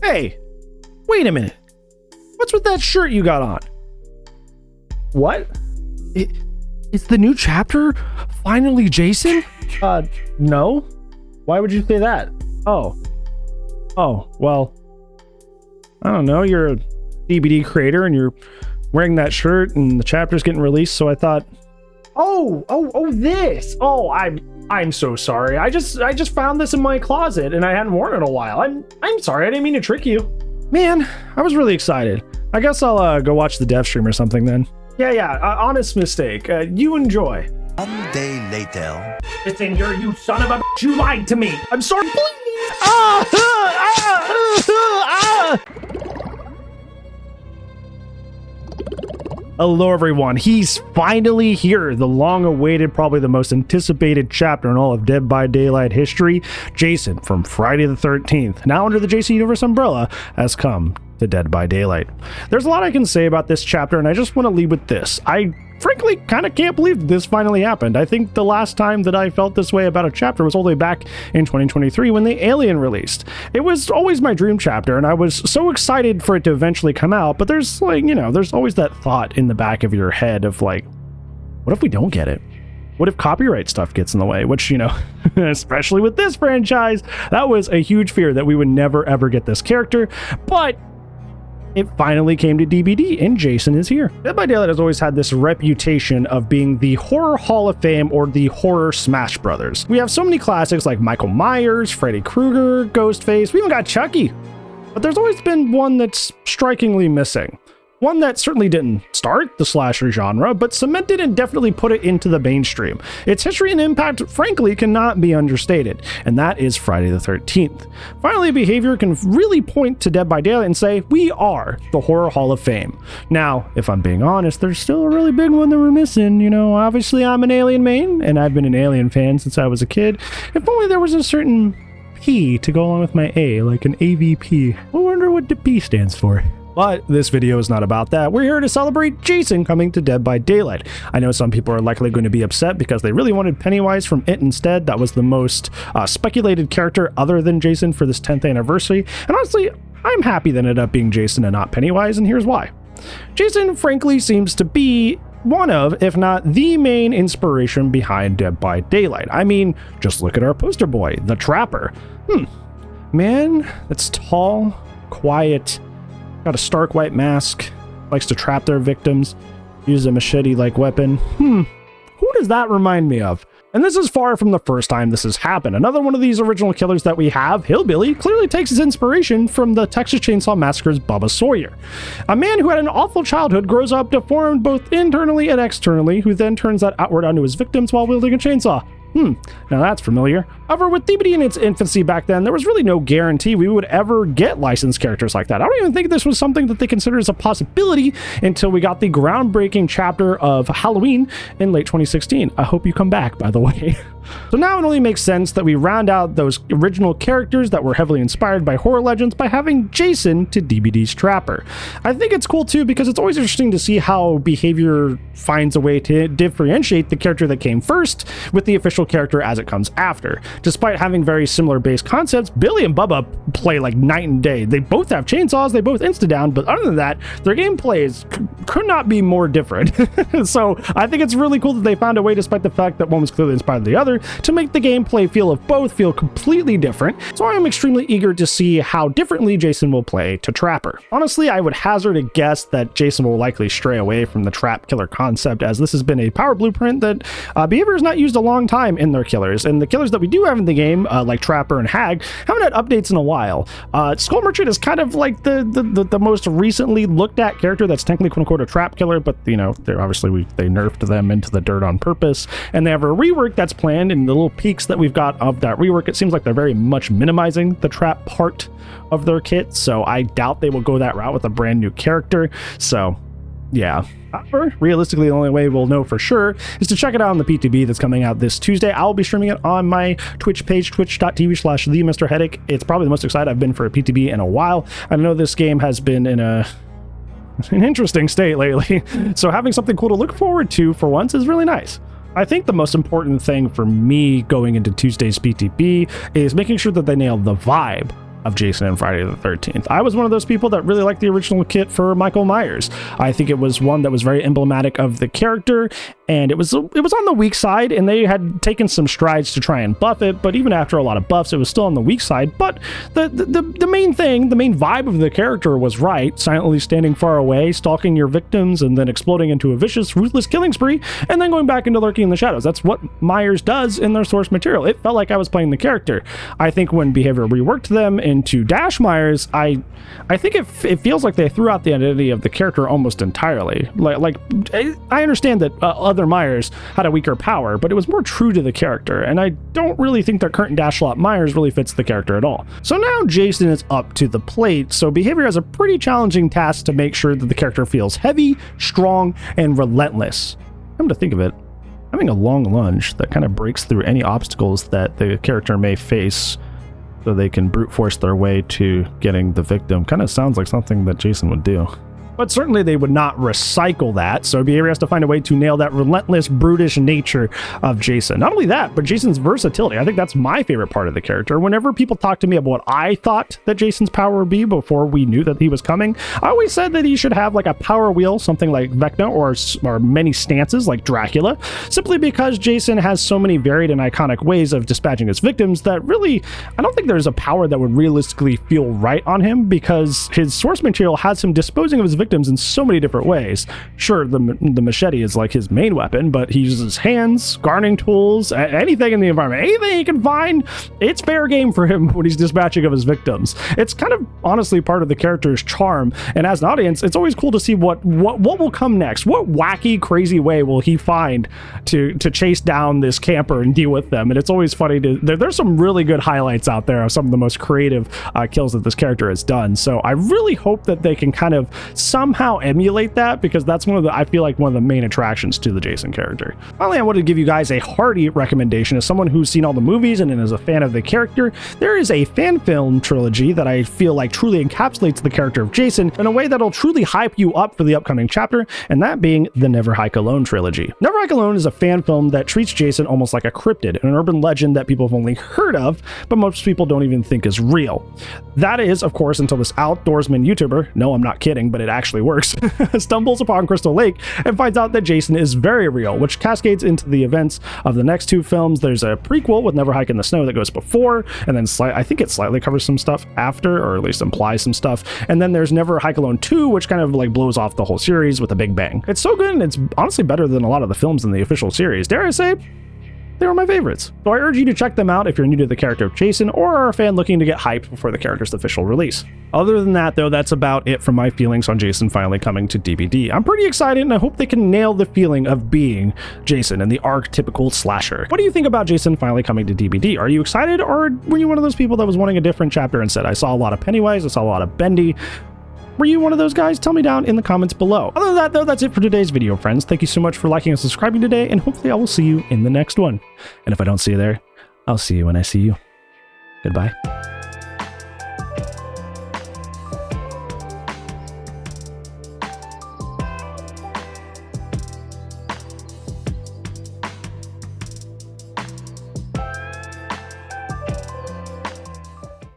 Hey, wait a minute. What's with that shirt you got on? What? Is the new chapter finally Jason? No. Why would you say that? Oh, well, I don't know. You're a DBD creator and you're wearing that shirt and the chapter's getting released, so I thought, this. Oh, I'm so sorry. I just found this in my closet and I hadn't worn it in a while. I'm sorry. I didn't mean to trick you. Man, I was really excited. I guess I'll go watch the dev stream or something then. Yeah, honest mistake. You enjoy. 1 day later. It's in here, you son of a bitch. You lied to me. I'm sorry. Please. Hello everyone, he's finally here, the long-awaited, probably the most anticipated chapter in all of Dead by Daylight history. Jason from Friday the 13th, now under the JC Universe umbrella, has come to Dead by Daylight. There's a lot I can say about this chapter, and I just want to lead with this. I frankly kind of can't believe this finally happened. I think the last time that I felt this way about a chapter was all the way back in 2023 when the Alien released. It was always my dream chapter, and I was so excited for it to eventually come out, but there's there's always that thought in the back of your head of like, what if we don't get it? What if copyright stuff gets in the way? Which, especially with this franchise, that was a huge fear that we would never ever get this character, but it finally came to DBD, and Jason is here. Dead by Daylight has always had this reputation of being the horror hall of fame or the horror Smash Brothers. We have so many classics like Michael Myers, Freddy Krueger, Ghostface, we even got Chucky. But there's always been one that's strikingly missing. One that certainly didn't start the slasher genre, but cemented and definitely put it into the mainstream. Its history and impact, frankly, cannot be understated, and that is Friday the 13th. Finally, behavior can really point to Dead by Daylight and say, we are the Horror Hall of Fame. Now, if I'm being honest, there's still a really big one that we're missing. Obviously I'm an Alien main, and I've been an Alien fan since I was a kid. If only there was a certain P to go along with my A, like an AVP. I wonder what the P stands for. But this video is not about that. We're here to celebrate Jason coming to Dead by Daylight. I know some people are likely going to be upset because they really wanted Pennywise from It instead. That was the most speculated character other than Jason for this 10th anniversary. And honestly, I'm happy that it ended up being Jason and not Pennywise, and here's why. Jason, frankly, seems to be one of, if not the main inspiration behind Dead by Daylight. I mean, just look at our poster boy, the Trapper. Man that's tall, quiet, got a stark white mask, likes to trap their victims, use a machete-like weapon. Who does that remind me of? And this is far from the first time this has happened. Another one of these original killers that we have, Hillbilly, clearly takes his inspiration from the Texas Chainsaw Massacre's Bubba Sawyer. A man who had an awful childhood grows up deformed both internally and externally, who then turns that outward onto his victims while wielding a chainsaw. Now that's familiar. However, with DBD in its infancy back then, there was really no guarantee we would ever get licensed characters like that. I don't even think this was something that they considered as a possibility until we got the groundbreaking chapter of Halloween in late 2016. I hope you come back, by the way. So now it only makes sense that we round out those original characters that were heavily inspired by horror legends by having Jason to DBD's Trapper. I think it's cool too because it's always interesting to see how behavior finds a way to differentiate the character that came first with the official character as it comes after. Despite having very similar base concepts, Billy and Bubba play like night and day. They both have chainsaws, they both insta-down, but other than that, their gameplays could not be more different. So I think it's really cool that they found a way, despite the fact that one was clearly inspired by the other, to make the gameplay feel of both feel completely different. So I am extremely eager to see how differently Jason will play to Trapper. Honestly, I would hazard a guess that Jason will likely stray away from the trap killer concept, as this has been a power blueprint that behavior has not used a long time in their killers, and the killers that we do have in the game, like Trapper and Hag, haven't had updates in a while. Skull Merchant is kind of like the most recently looked at character that's technically quote-unquote a trap killer, but they're obviously they nerfed them into the dirt on purpose, and they have a rework that's planned, and the little peaks that we've got of that rework, it seems like they're very much minimizing the trap part of their kit, so I doubt they will go that route with a brand new character. So yeah. However, realistically, the only way we'll know for sure is to check it out on the PTB that's coming out this Tuesday. I'll be streaming it on my Twitch page, twitch.tv/TheMrHeadache. It's probably the most excited I've been for a PTB in a while. I know this game has been in an interesting state lately, so having something cool to look forward to for once is really nice. I think the most important thing for me going into Tuesday's PTP is making sure that they nail the vibe of Jason and Friday the 13th. I was one of those people that really liked the original kit for Michael Myers. I think it was one that was very emblematic of the character, and it was on the weak side, and they had taken some strides to try and buff it, but even after a lot of buffs, it was still on the weak side. But the main thing, the main vibe of the character was right, silently standing far away, stalking your victims, and then exploding into a vicious, ruthless killing spree, and then going back into lurking in the shadows. That's what Myers does in their source material. It felt like I was playing the character. I think when Behavior reworked them into Dash Myers, I think it feels like they threw out the identity of the character almost entirely. Like I understand that other Myers had a weaker power, but it was more true to the character, and I don't really think that current Dash Slot Myers really fits the character at all. So now Jason is up to the plate, so Behavior has a pretty challenging task to make sure that the character feels heavy, strong, and relentless. Come to think of it, having a long lunge that kind of breaks through any obstacles that the character may face so they can brute force their way to getting the victim kind of sounds like something that Jason would do. But certainly they would not recycle that, so Behavior has to find a way to nail that relentless, brutish nature of Jason. Not only that, but Jason's versatility. I think that's my favorite part of the character. Whenever people talk to me about what I thought that Jason's power would be before we knew that he was coming, I always said that he should have like a power wheel, something like Vecna, or many stances like Dracula, simply because Jason has so many varied and iconic ways of dispatching his victims that really, I don't think there's a power that would realistically feel right on him, because his source material has him disposing of his victims in so many different ways. Sure, the machete is like his main weapon, but he uses hands, gardening tools, anything in the environment, anything he can find. It's fair game for him when he's dispatching of his victims. It's kind of honestly part of the character's charm, and as an audience, it's always cool to see what will come next. What wacky, crazy way will he find to chase down this camper and deal with them? And it's always funny there's some really good highlights out there of some of the most creative kills that this character has done. So I really hope that they can kind of somehow emulate that, because that's I feel like one of the main attractions to the Jason character. Finally, I wanted to give you guys a hearty recommendation as someone who's seen all the movies and is a fan of the character. There is a fan film trilogy that I feel like truly encapsulates the character of Jason in a way that'll truly hype you up for the upcoming chapter, and that being the Never Hike Alone trilogy. Never Hike Alone is a fan film that treats Jason almost like a cryptid, an urban legend that people have only heard of, but most people don't even think is real. That is, of course, until this outdoorsman YouTuber, no, I'm not kidding, but it actually works, stumbles upon Crystal Lake and finds out that Jason is very real, which cascades into the events of the next two films. There's a prequel with Never Hike in the Snow that goes before, and then I think it slightly covers some stuff after, or at least implies some stuff. And then there's Never Hike Alone 2, which kind of like blows off the whole series with a big bang. It's so good, and it's honestly better than a lot of the films in the official series. Dare I say, they were my favorites. So I urge you to check them out if you're new to the character of Jason or are a fan looking to get hyped before the character's official release. Other than that, though, that's about it for my feelings on Jason finally coming to DBD. I'm pretty excited, and I hope they can nail the feeling of being Jason and the archetypical slasher. What do you think about Jason finally coming to DBD? Are you excited, or were you one of those people that was wanting a different chapter and said, I saw a lot of Pennywise, I saw a lot of Bendy? Were you one of those guys? Tell me down in the comments below. Other than that, though, that's it for today's video, friends. Thank you so much for liking and subscribing today, and hopefully I will see you in the next one. And if I don't see you there, I'll see you when I see you. Goodbye.